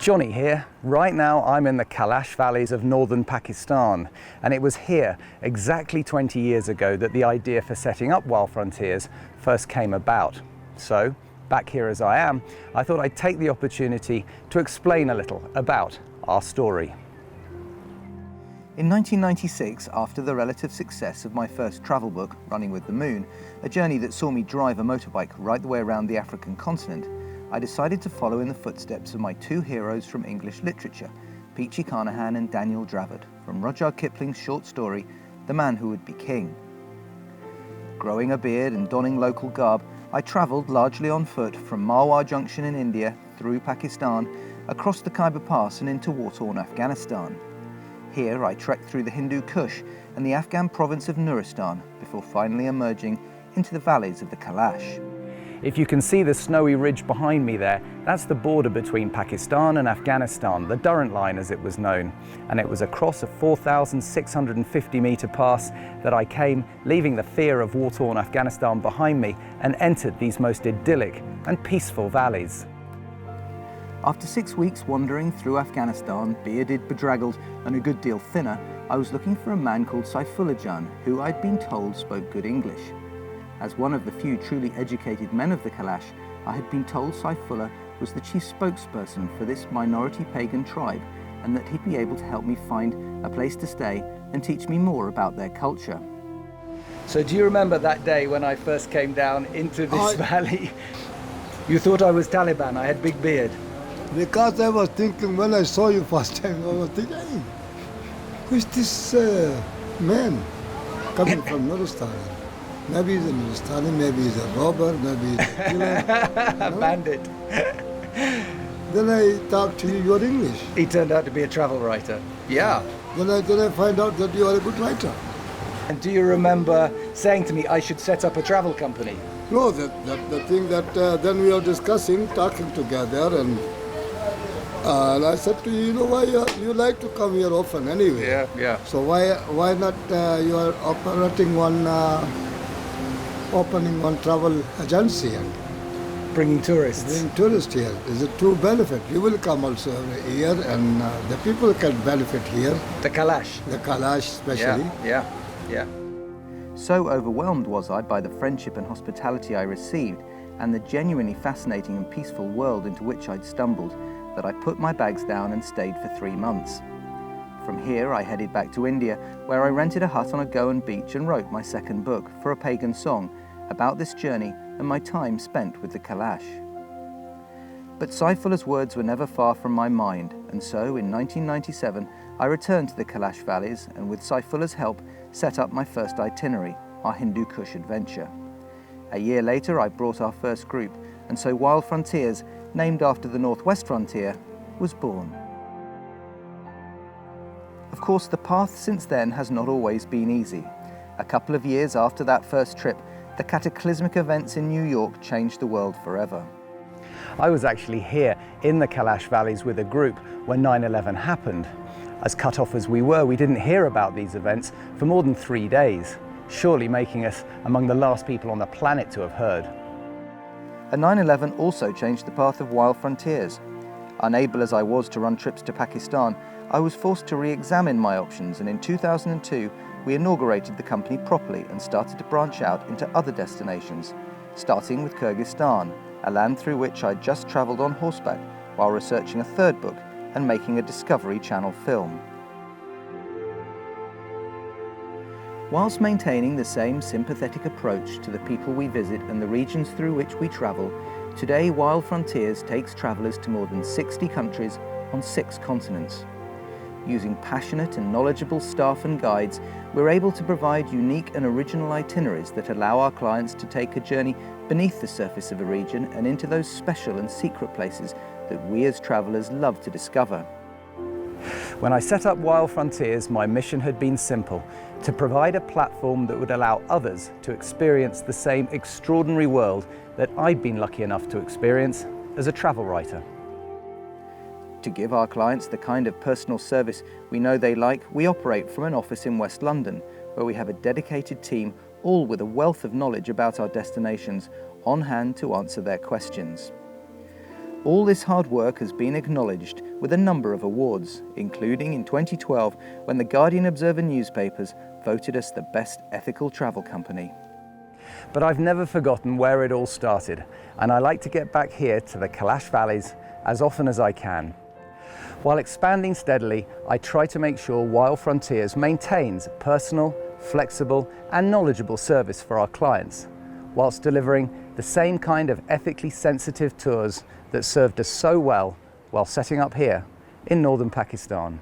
Jonny here. Right now I'm in the Kailash valleys of northern Pakistan, and it was here exactly 20 years ago that the idea for setting up Wild Frontiers first came about. So, back here as I am, I thought I'd take the opportunity to explain a little about our story. In 1996, after the relative success of my first travel book, Running with the Moon, a journey that saw me drive a motorbike right the way around the African continent, I decided to follow in the footsteps of my two heroes from English literature, Peachy Carnahan and Daniel Dravod, from Rudyard Kipling's short story, The Man Who Would Be King. Growing a beard and donning local garb, I travelled largely on foot from Marwar Junction in India, through Pakistan, across the Khyber Pass and into war-torn Afghanistan. Here I trekked through the Hindu Kush and the Afghan province of Nuristan, before finally emerging into the valleys of the Kailash. If you can see the snowy ridge behind me there, that's the border between Pakistan and Afghanistan, the Durrant Line as it was known. And it was across a 4,650 metre pass that I came, leaving the fear of war-torn Afghanistan behind me, and entered these most idyllic and peaceful valleys. After 6 weeks wandering through Afghanistan, bearded, bedraggled and a good deal thinner, I was looking for a man called Saifullah Jan, who I'd been told spoke good English. As one of the few truly educated men of the Kailash, I had been told Saifullah was the chief spokesperson for this minority pagan tribe, and that he'd be able to help me find a place to stay and teach me more about their culture. So do you remember that day when I first came down into this valley? You thought I was Taliban, I had big beard. Because I was thinking, when I saw you first time, I was thinking, hey, who's this man coming from Nuristan? Maybe he's a Nuristani, maybe he's a robber, maybe he's a killer. A bandit. Then I talked to you, you're English. He turned out to be a travel writer. Yeah. Then I find out that you are a good writer. And do you remember saying to me I should set up a travel company? No, the thing that then we were discussing, talking together, and I said to you, you know why you like to come here often anyway. Yeah. So why not you are opening one travel agency and bringing tourists. Bring tourists here. Is it to benefit? You will come also every year, and the people can benefit here. The Kailash. The Kailash especially. Yeah. So overwhelmed was I by the friendship and hospitality I received, and the genuinely fascinating and peaceful world into which I'd stumbled, that I put my bags down and stayed for 3 months. From here I headed back to India, where I rented a hut on a Goan beach and wrote my second book, For a Pagan Song, about this journey and my time spent with the Kailash. But Saifullah's words were never far from my mind, and so in 1997 I returned to the Kailash valleys and with Saifullah's help set up my first itinerary, our Hindu Kush adventure. A year later I brought our first group, and so Wild Frontiers, named after the Northwest Frontier, was born. Of course, the path since then has not always been easy. A couple of years after that first trip, the cataclysmic events in New York changed the world forever. I was actually here in the Kailash valleys with a group when 9/11 happened. As cut off as we were, we didn't hear about these events for more than 3 days, surely making us among the last people on the planet to have heard. And 9/11 also changed the path of Wild Frontiers. Unable as I was to run trips to Pakistan, I was forced to re-examine my options, and in 2002 we inaugurated the company properly and started to branch out into other destinations, starting with Kyrgyzstan, a land through which I'd just travelled on horseback while researching a third book and making a Discovery Channel film. Whilst maintaining the same sympathetic approach to the people we visit and the regions through which we travel, today Wild Frontiers takes travellers to more than 60 countries on 6 continents. Using passionate and knowledgeable staff and guides, we're able to provide unique and original itineraries that allow our clients to take a journey beneath the surface of a region and into those special and secret places that we as travellers love to discover. When I set up Wild Frontiers, my mission had been simple: to provide a platform that would allow others to experience the same extraordinary world that I'd been lucky enough to experience as a travel writer. To give our clients the kind of personal service we know they like, we operate from an office in West London, where we have a dedicated team, all with a wealth of knowledge about our destinations, on hand to answer their questions. All this hard work has been acknowledged with a number of awards, including in 2012 when the Guardian Observer newspapers voted us the best ethical travel company. But I've never forgotten where it all started, and I like to get back here to the Kalash Valleys as often as I can. While expanding steadily, I try to make sure Wild Frontiers maintains personal, flexible and knowledgeable service for our clients, whilst delivering the same kind of ethically sensitive tours that served us so well while setting up here in northern Pakistan.